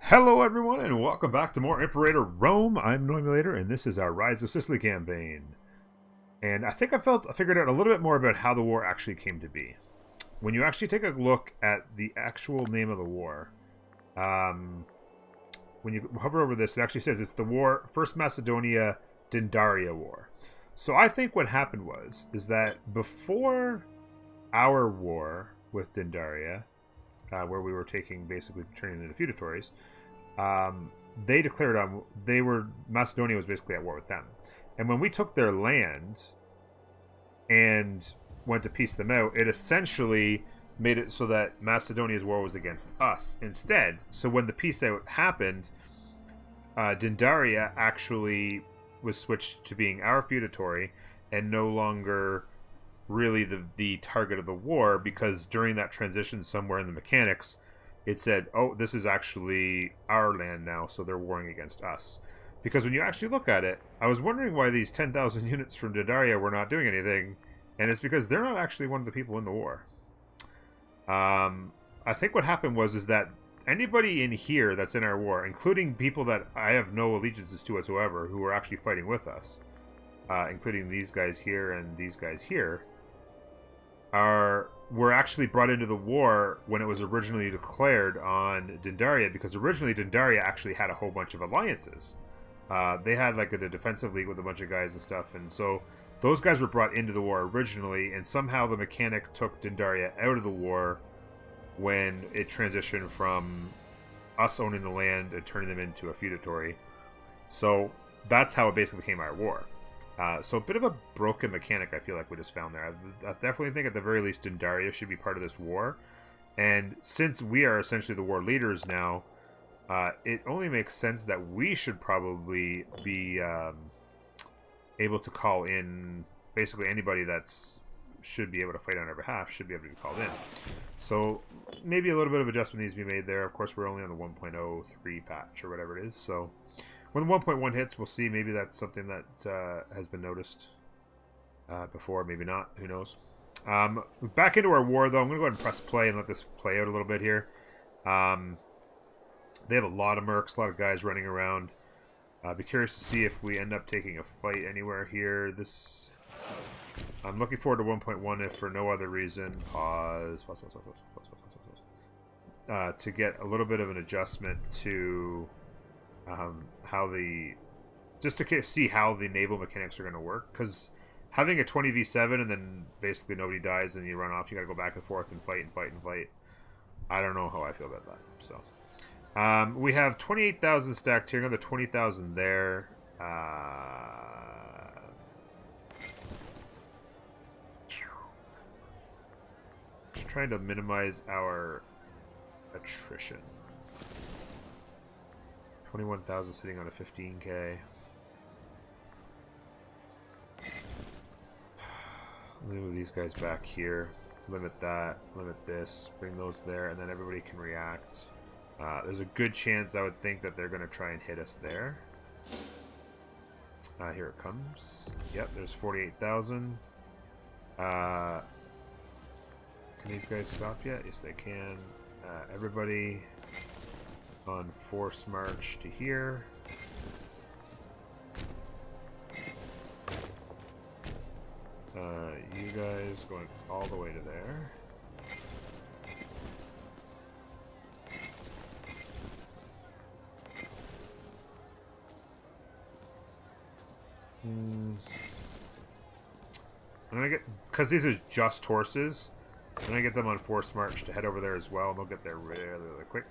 Hello everyone and welcome back to more Imperator Rome. I'm Normulator and this is our Rise of Sicily campaign. And I think I figured out a little bit more about how the war actually came to be. When you actually take a look at the actual name of the war, when you hover over this, it actually says it's the war, First Macedonia Dindaria War. So I think what happened is that before our war with Dindaria, where we were basically turning into feudatories, they declared Macedonia was basically at war with them. And when we took their land and went to piece them out, it essentially made it so that Macedonia's war was against us instead. So when the peace out happened, Dindaria actually was switched to being our feudatory and no longer really the target of the war, because during that transition somewhere in the mechanics it said, oh, this is actually our land now, so they're warring against us. Because when you actually look at it, I was wondering why these 10,000 units from Dindaria were not doing anything, and it's because they're not actually one of the people in the war. I think what happened is that anybody in here that's in our war, including people that I have no allegiances to whatsoever, who were actually fighting with us, including these guys here and these guys here, were actually brought into the war when it was originally declared on Dindaria, because originally Dindaria actually had a whole bunch of alliances. They had like a defensive league with a bunch of guys and stuff, and so those guys were brought into the war originally, and somehow the mechanic took Dindaria out of the war when it transitioned from us owning the land and turning them into a feudatory. So that's how it basically became our war. So a bit of a broken mechanic, I feel like we just found there. I definitely think at the very least Dindaria should be part of this war. And since we are essentially the war leaders now, it only makes sense that we should probably be able to call in basically anybody that's should be able to fight on our behalf should be able to be called in. So maybe a little bit of adjustment needs to be made there. Of course, we're only on the 1.03 patch or whatever it is, so when the 1.1 hits, we'll see. Maybe that's something that has been noticed before. Maybe not. Who knows? Back into our war, though. I'm going to go ahead and press play and let this play out a little bit here. They have a lot of mercs, a lot of guys running around. Be curious to see if we end up taking a fight anywhere here. I'm looking forward to 1.1 if for no other reason. Pause. To get a little bit of an adjustment to just to see how the naval mechanics are going to work, because having a 20v7 and then basically nobody dies and you run off, you got to go back and forth and fight. I don't know how I feel about that. So we have 28,000 stacked here, another 20,000 there. Just trying to minimize our attrition. 21,000 sitting on a 15k. Move these guys back here. Limit that. Limit this. Bring those there, and then everybody can react. There's a good chance I would think that they're going to try and hit us there. Here it comes. Yep, there's 48,000. Can these guys stop yet? Yes, they can. Everybody on force march to here. You guys going all the way to there. I'm gonna get, because these are just horses, I'm gonna get them on force march to head over there as well, and they'll get there really, really quick.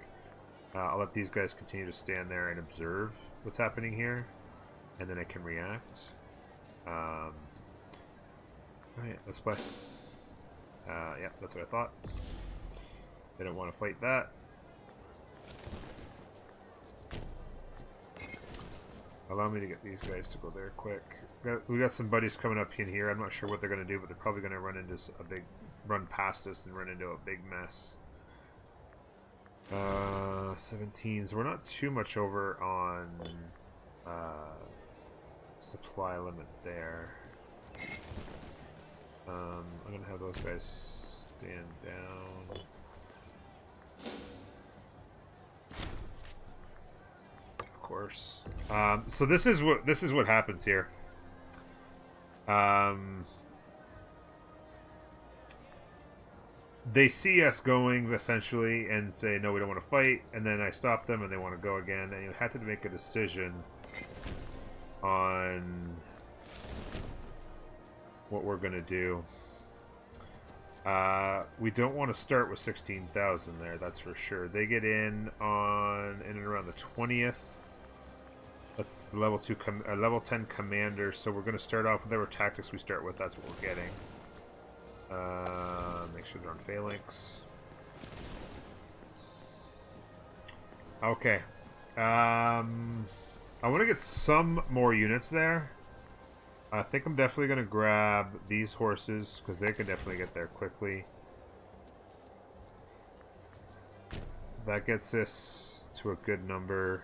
I'll let these guys continue to stand there and observe what's happening here, and then I can react. Alright, let's play. Yeah, that's what I thought. They don't want to fight that. Allow me to get these guys to go there quick. We got some buddies coming up in here. I'm not sure what they're going to do, but they're probably going to run past us and run into a big mess. 17, so we're not too much over on supply limit there. I'm gonna have those guys stand down. course. So this is what happens here. They see us going essentially and say no, we don't want to fight, and then I stop them and they want to go again, and you have to make a decision on what we're gonna do. We don't want to start with 16,000 there, that's for sure. They get in and around the 20th. That's the level 10 commander, so we're going to start off with whatever tactics we start with, that's what we're getting. Make sure they're on phalanx. Okay. I want to get some more units there. I think I'm definitely going to grab these horses, because they can definitely get there quickly. That gets us to a good number.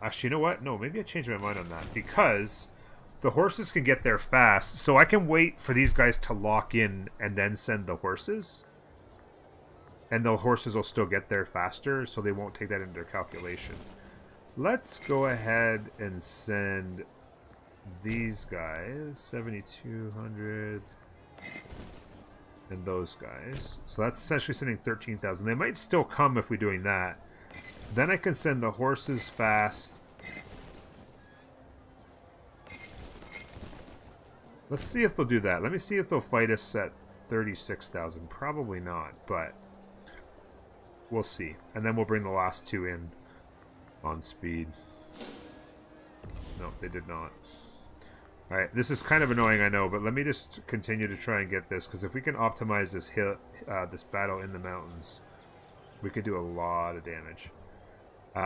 Actually, you know what? No, maybe I changed my mind on that, because the horses can get there fast, so I can wait for these guys to lock in and then send the horses. And the horses will still get there faster, so they won't take that into their calculation. Let's go ahead and send these guys, 7,200, and those guys. So that's essentially sending 13,000. They might still come if we're doing that. Then I can send the horses fast. Let's see if they'll do that. Let me see if they'll fight us at 36,000. Probably not, but we'll see. And then we'll bring the last two in on speed. No, they did not. Alright, this is kind of annoying, I know, but let me just continue to try and get this, because if we can optimize this this battle in the mountains, we could do a lot of damage. Okay.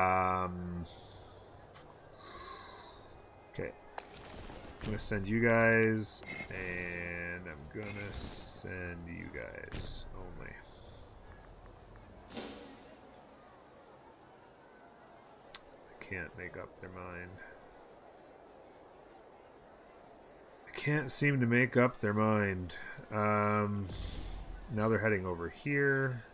I'm going to send you guys, and I'm going to send you guys only. I can't make up their mind. I can't seem to make up their mind. Now they're heading over here.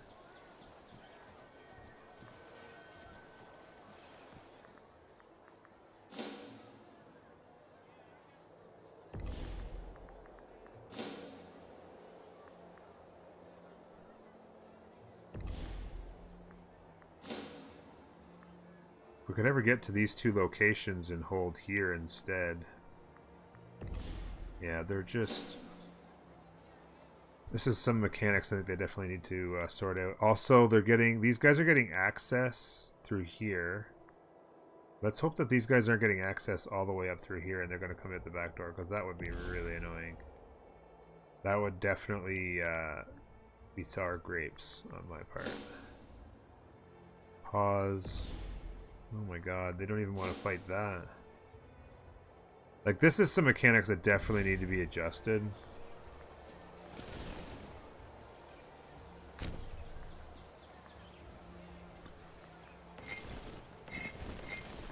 We could ever get to these two locations and hold here instead. Yeah, they're just... This is some mechanics I think they definitely need to sort out. Also, these guys are getting access through here. Let's hope that these guys aren't getting access all the way up through here and they're going to come out the back door, because that would be really annoying. That would definitely be sour grapes on my part. Pause. Oh my god, they don't even want to fight that. Like, this is some mechanics that definitely need to be adjusted.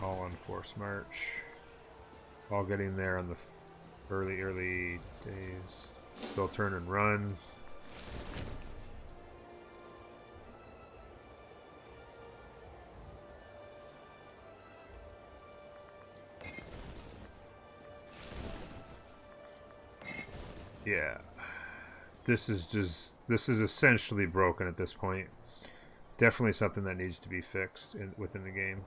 All on force march. All getting there on the early days. They'll turn and run. Yeah, this is essentially broken at this point. Definitely something that needs to be fixed within the game.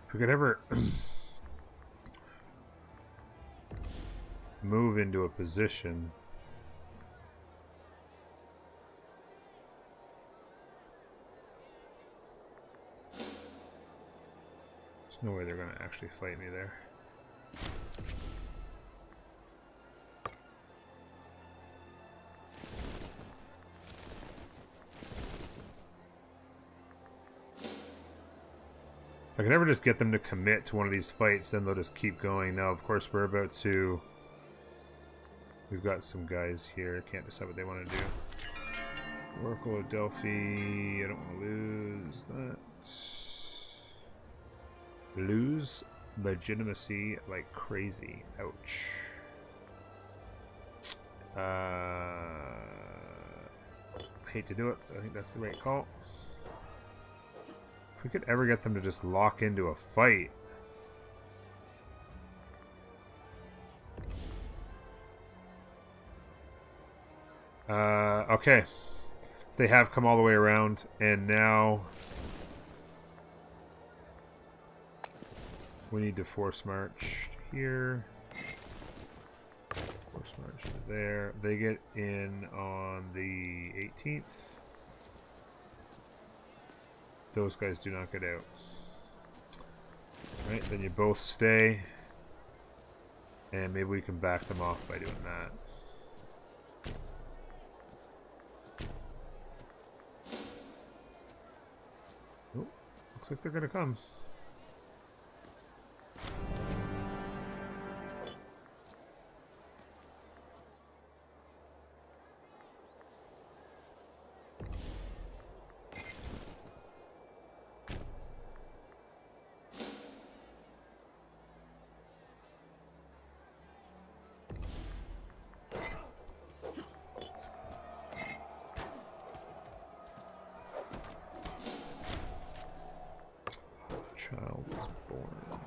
If we could ever move into a position. There's no way they're going to actually fight me there. If I can ever just get them to commit to one of these fights, then they'll just keep going. Now, of course, we're about to... We've got some guys here. Can't decide what they want to do. Oracle of Delphi. I don't want to lose that. Lose legitimacy like crazy. Ouch. Hate to do it, but I think that's the right call. If we could ever get them to just lock into a fight. Okay. They have come all the way around, and now we need to force march here. Force march to there. They get in on the 18th. Those guys do not get out. Right, then you both stay. And maybe we can back them off by doing that. Oh, looks like they're gonna come. Child was born.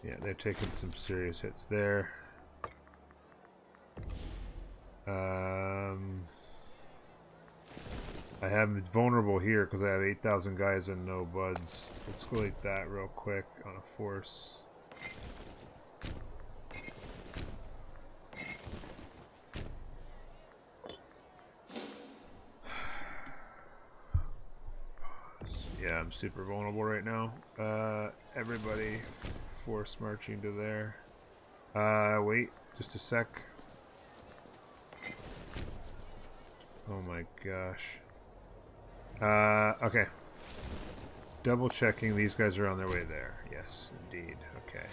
Yeah, they're taking some serious hits there. I have vulnerable here because I have 8,000 guys and no buds. Let's go like that real quick on a force. Yeah, I'm super vulnerable right now. Everybody force marching to there. Wait, just a sec. Oh my gosh. Okay. Double checking, these guys are on their way there. Yes, indeed. Okay.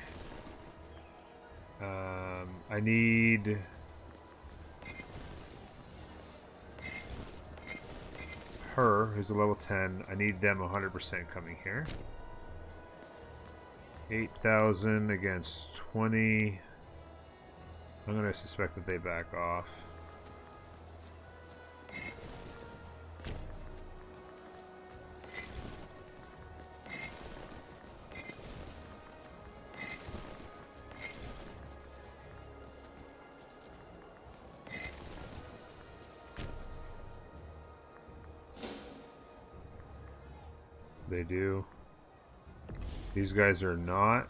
I need... her, who's a level 10. I need them 100% coming here. 8,000 against 20. I'm going to suspect that they back off. They do. These guys are not.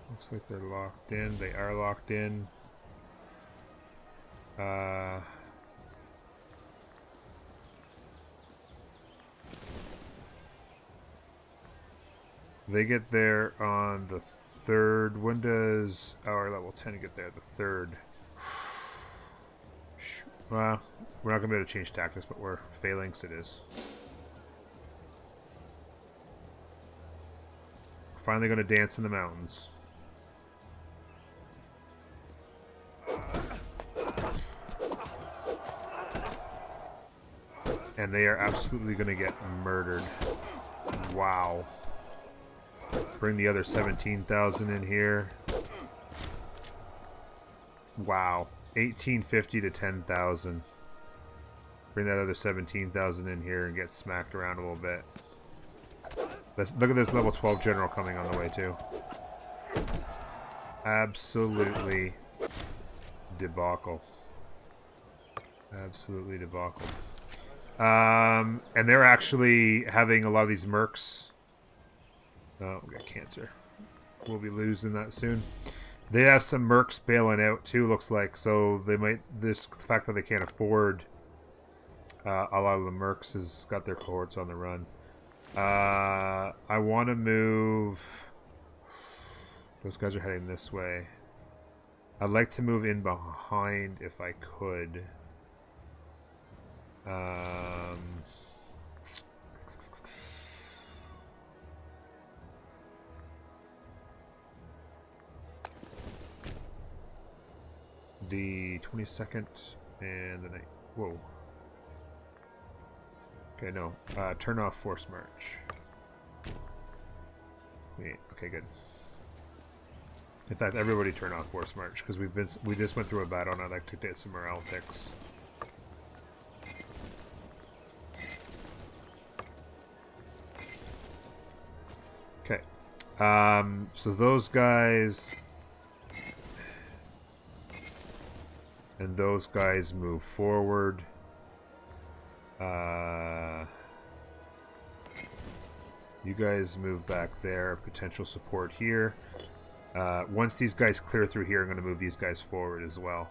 Looks like they're locked in. They are locked in. They get there on the 3rd. When does our level 10 get there? The 3rd. Well, we're not going to be able to change tactics, but we're failing, so it is. We're finally going to dance in the mountains. And they are absolutely going to get murdered. Wow. Bring the other 17,000 in here. Wow. 1850 to 10,000. Bring that other 17,000 in here and get smacked around a little bit. Look at this level 12 general coming on the way too. Absolutely debacle. Absolutely debacle. And they're actually having a lot of these mercs. Oh, we got cancer. We'll be losing that soon. They have some mercs bailing out too, looks like. So they might. The fact that they can't afford a lot of the mercs has got their cohorts on the run. I want to move. Those guys are heading this way. I'd like to move in behind if I could. the 22nd and the night. Whoa. Okay, no. Turn off force march. Wait, okay, good. In fact, everybody turn off force march because we just went through a battle and I'd like to get some morale ticks. Okay. So those guys and those guys move forward. You guys move back there. Potential support here. Once these guys clear through here, I'm going to move these guys forward as well.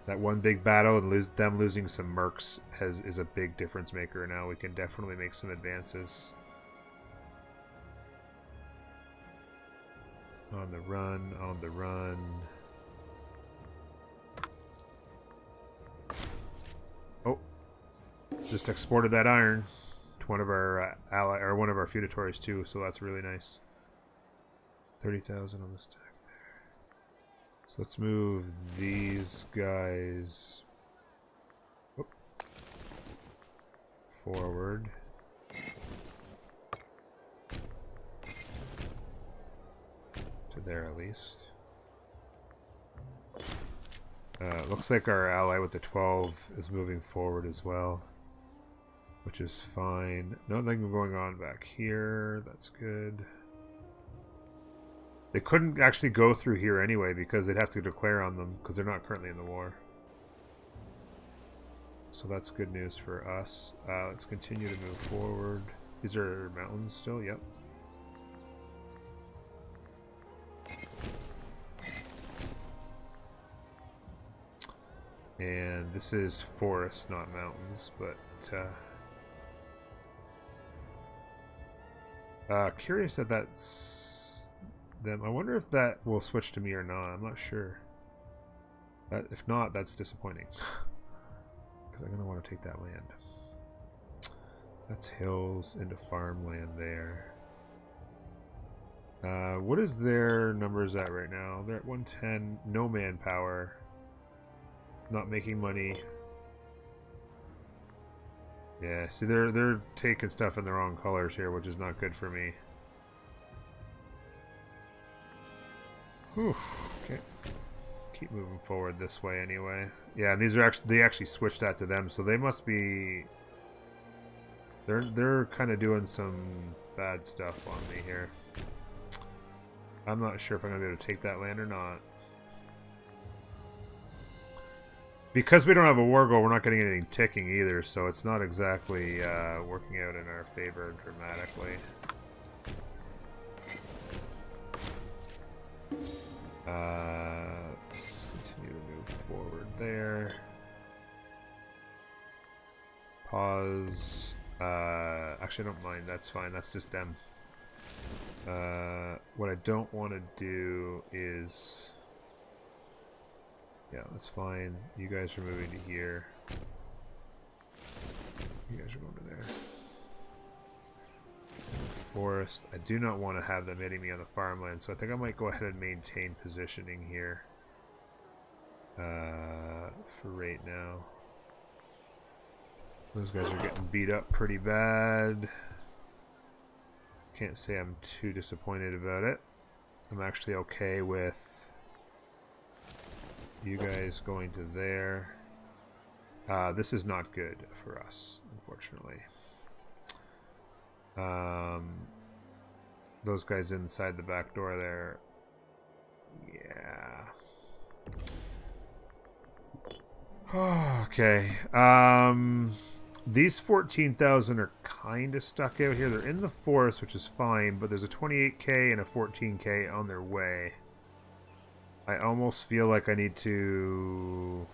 That one big battle and them losing some mercs is a big difference maker now. We can definitely make some advances. On the run, on the run. Oh, just exported that iron to one of our one of our feudatories too, so that's really nice. 30,000 on the stack there. So let's move these guys forward. To there at least. Looks like our ally with the 12 is moving forward as well, which is fine. Nothing going on back here. That's good. They couldn't actually go through here anyway because they'd have to declare on them because they're not currently in the war. So that's good news for us. Let's continue to move forward. These are mountains still? Yep. And this is forest, not mountains, but curious that that's them. I wonder if that will switch to me or not. I'm not sure. If not, that's disappointing. Because I'm going to want to take that land. That's hills into farmland there. What is their numbers at right now? They're at 110. No manpower. Not making money. Yeah, see, they're taking stuff in the wrong colors here, which is not good for me. Whew. Okay. Keep moving forward this way anyway. Yeah, and these are they actually switched that to them, so they must be they're kind of doing some bad stuff on me here. I'm not sure if I'm gonna be able to take that land or not. Because we don't have a war goal, we're not getting anything ticking either, so it's not exactly working out in our favor dramatically. Let's continue to move forward there. Pause. Actually, I don't mind. That's fine. That's just them. What I don't want to do is... Yeah, that's fine. You guys are moving to here. You guys are going to there. Forest. I do not want to have them hitting me on the farmland, so I think I might go ahead and maintain positioning here for right now. Those guys are getting beat up pretty bad. Can't say I'm too disappointed about it. I'm actually okay with you guys going to there. This is not good for us, unfortunately. Those guys inside the back door there. Yeah. Okay. These 14,000 are kind of stuck out here. They're in the forest, which is fine, but there's a 28k and a 14k on their way. I almost feel like I need to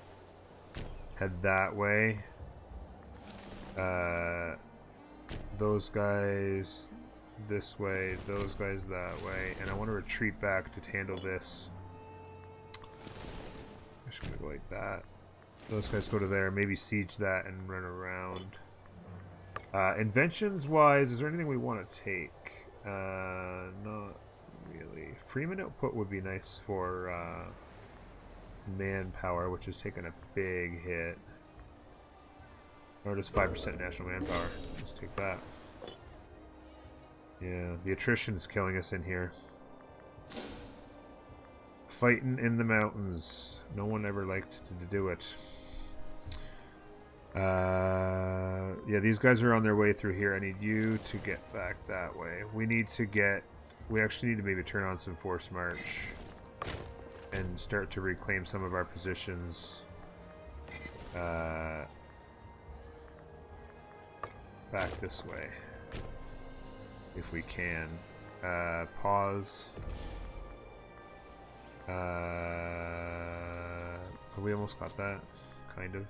head that way. Those guys this way, those guys that way, and I want to retreat back to handle this. I'm just gonna go like that. Those guys go to there, maybe siege that and run around. Inventions wise, is there anything we want to take? Not really. Freeman output would be nice for manpower, which is taking a big hit. Or just 5% national manpower. Let's take that. Yeah, the attrition is killing us in here. Fighting in the mountains. No one ever liked to do it. Yeah, these guys are on their way through here. I need you to get back that way. We actually need to maybe turn on some force march and start to reclaim some of our positions. Back this way. If we can. Pause. We almost got that. Kind of.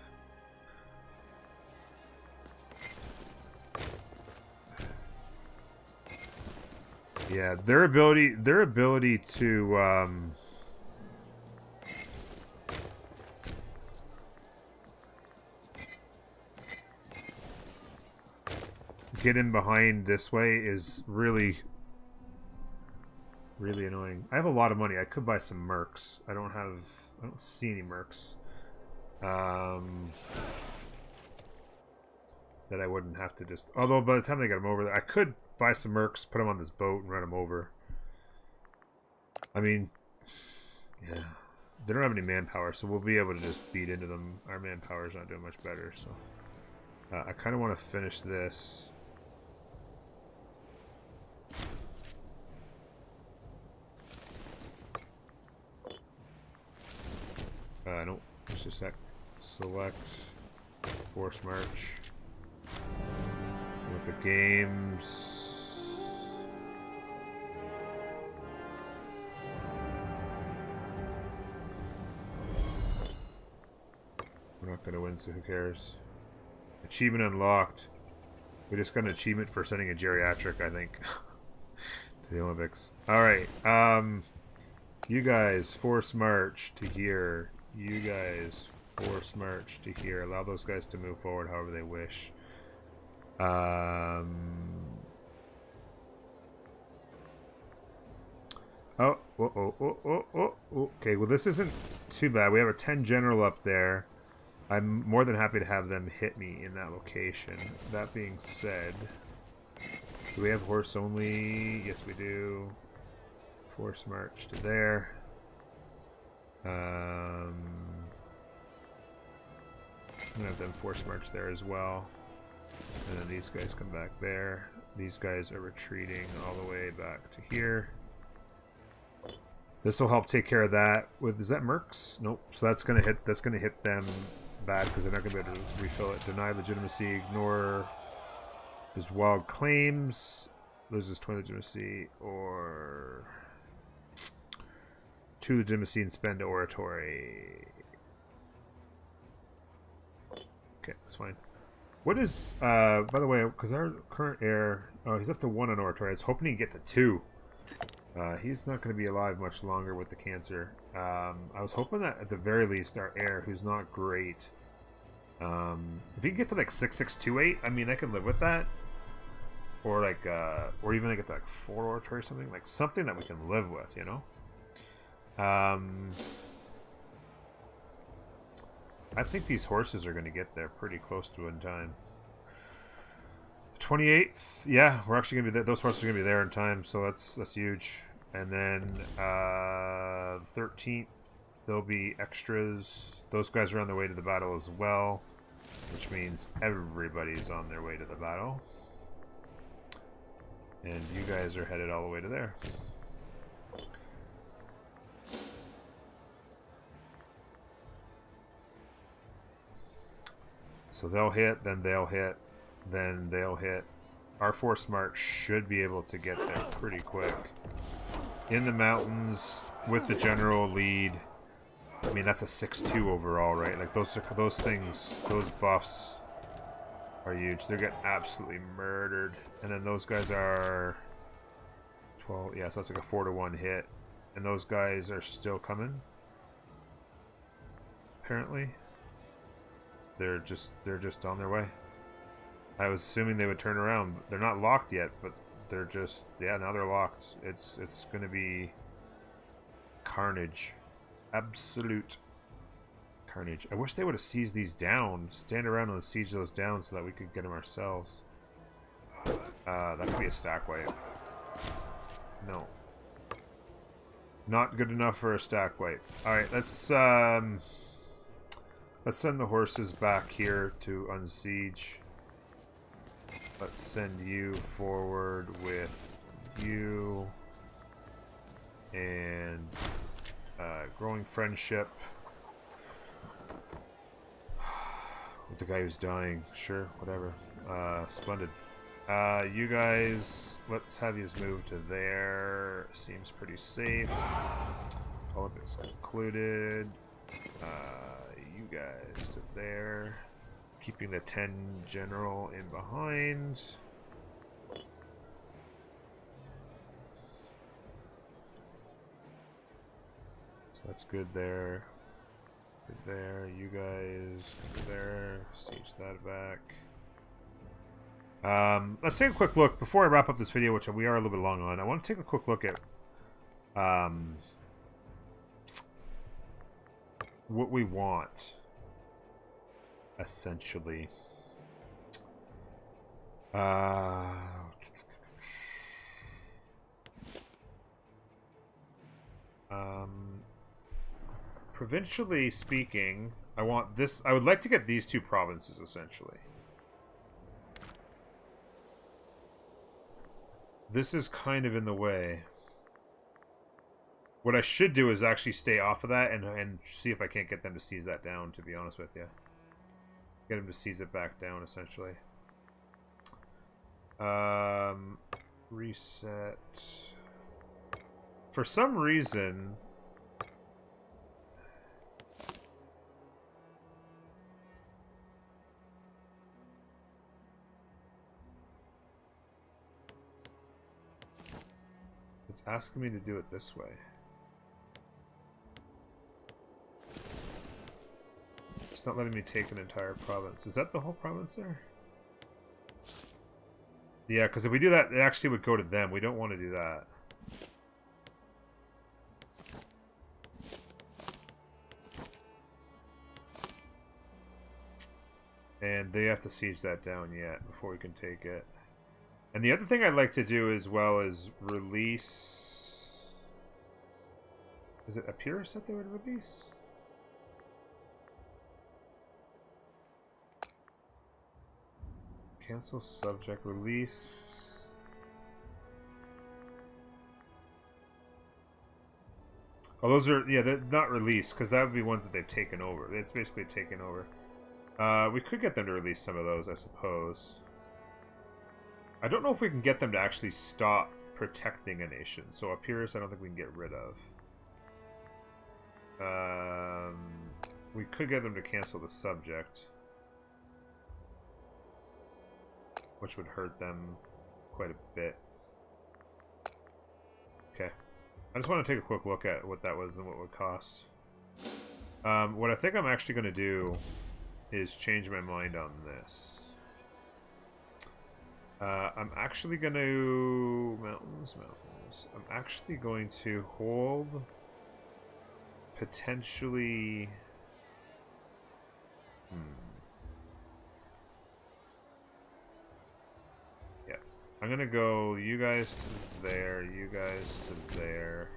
Yeah, their ability to get in behind this way is really annoying. I have a lot of money. I could buy some mercs. I don't see any mercs. That I wouldn't have to just... Although by the time they get them over there, I could buy some mercs, put them on this boat, and run them over. I mean, yeah. They don't have any manpower, so we'll be able to just beat into them. Our manpower is not doing much better, so... I kind of want to finish this. Nope. Just a sec. Select. Force march. Look at games. We're not going to win, so who cares? Achievement unlocked. We just got an achievement for sending a geriatric, I think, to the Olympics. Alright, you guys force march to here. You guys force march to here. Allow those guys to move forward however they wish. Oh. Okay, well this isn't too bad. We have a 10 general up there. I'm more than happy to have them hit me in that location. That being said, do we have horse only? Yes, we do. Force march to there. I'm gonna have them force march there as well. And then these guys come back there. These guys are retreating all the way back to here. This will help take care of that. Is that mercs? Nope. So that's gonna hit them bad because they're not gonna be able to refill it. Deny legitimacy, ignore his wild claims, loses 20 legitimacy, or 2 legitimacy and spend oratory. Okay, that's fine. What is, by the way, because our current heir, oh, he's up to 1 on oratory. I was hoping he'd get to 2. He's not going to be alive much longer with the cancer. I was hoping that at the very least our heir, who's not great, if he can get to like 6628, I mean, I could live with that. Or like, or even like get to like 4 oratory or something, like something that we can live with, you know. I think these horses are going to get there pretty close to in time. 28th, yeah, we're actually going to be there. Those horses are going to be there in time, so that's huge. And then 13th, there'll be extras. Those guys are on their way to the battle as well, which means everybody's on their way to the battle. And you guys are headed all the way to there. So they'll hit, then they'll hit, then they'll hit. Our force march should be able to get there pretty quick. In the mountains with the general lead. I mean, that's a 6-2 overall, right? Like those things, those buffs are huge. They're getting absolutely murdered. And then those guys are 12. Yeah, so that's like a 4-1 hit. And those guys are still coming. Apparently. They're just on their way. I was assuming they would turn around. They're not locked yet, but they're just, yeah, now they're locked. It's going to be carnage. Absolute carnage. I wish they would have seized these down. Stand around and siege those down so that we could get them ourselves. That could be a stack wipe. No. Not good enough for a stack wipe. Alright, let's send the horses back here to unsiege. Let's send you forward with you. And growing friendship with the guy who's dying. Sure, whatever. Splendid. You guys, let's have you move to there. Seems pretty safe. All of it's included. You guys to there. Keeping the 10 general in behind. So that's good there. Good there. You guys come there. Siege that back. Let's take a quick look before I wrap up this video, which we are a little bit long on. I want to take a quick look at what we want, essentially. Provincially speaking, I want this. I would like to get these two provinces, essentially. This is kind of in the way. What I should do is actually stay off of that and see if I can't get them to seize that down, to be honest with you. Get them to seize it back down, essentially. Reset. For some reason... It's asking me to do it this way. It's not letting me take an entire province. Is that the whole province there? Yeah, because if we do that, it actually would go to them. We don't want to do that. And they have to siege that down yet before we can take it. And the other thing I'd like to do as well is release... Is it Epirus that they would release? Cancel subject, release... Oh, those are... Yeah, they're not released, because that would be ones that they've taken over. It's basically taken over. We could get them to release some of those, I suppose. I don't know if we can get them to actually stop protecting a nation. So Epirus, I don't think we can get rid of. We could get them to cancel the subject, which would hurt them quite a bit. Okay. I just want to take a quick look at what that was and what it would cost. What I think I'm actually going to do is change my mind on this. I'm actually going to... Mountains. I'm actually going to hold... Potentially... Yeah. I'm going to go you guys to there, you guys to there,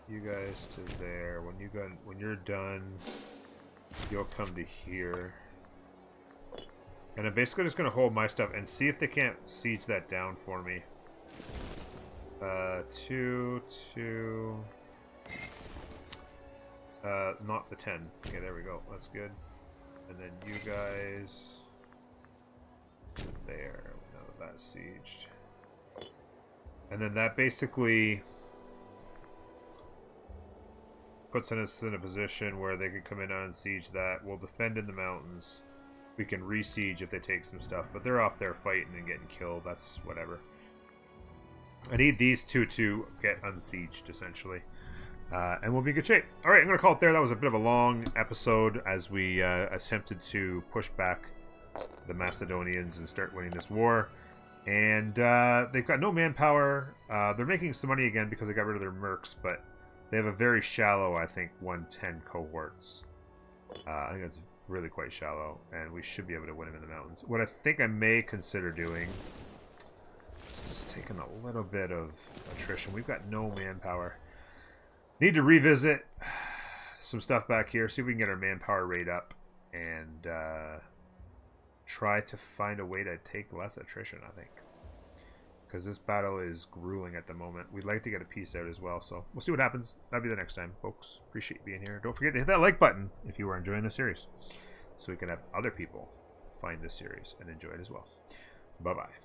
you guys to there. When you're done, you'll come to here. And I'm basically just going to hold my stuff and see if they can't siege that down for me. 2, 2... not the 10. Okay, there we go. That's good. And then you guys... to there. Now that that's sieged. And then that basically... puts us in a position where they could come in and siege that. We'll defend in the mountains. We can re-siege if they take some stuff, but they're off there fighting and getting killed. That's whatever. I need these two to get unsieged, essentially. And we'll be in good shape. Alright, I'm going to call it there. That was a bit of a long episode as we attempted to push back the Macedonians and start winning this war. And they've got no manpower. They're making some money again because they got rid of their mercs, but they have a very shallow, I think, 110 cohorts. I think it's really quite shallow, and we should be able to win him in the mountains. What I think I may consider doing is just taking a little bit of attrition. We've got no manpower. Need to revisit some stuff back here, see if we can get our manpower rate up, and try to find a way to take less attrition, I think. Because this battle is grueling at the moment. We'd like to get a piece out as well, so we'll see what happens. That'll be the next time, folks. Appreciate being here. Don't forget to hit that like button if you are enjoying the series, so we can have other people find this series and enjoy it as well. Bye-bye.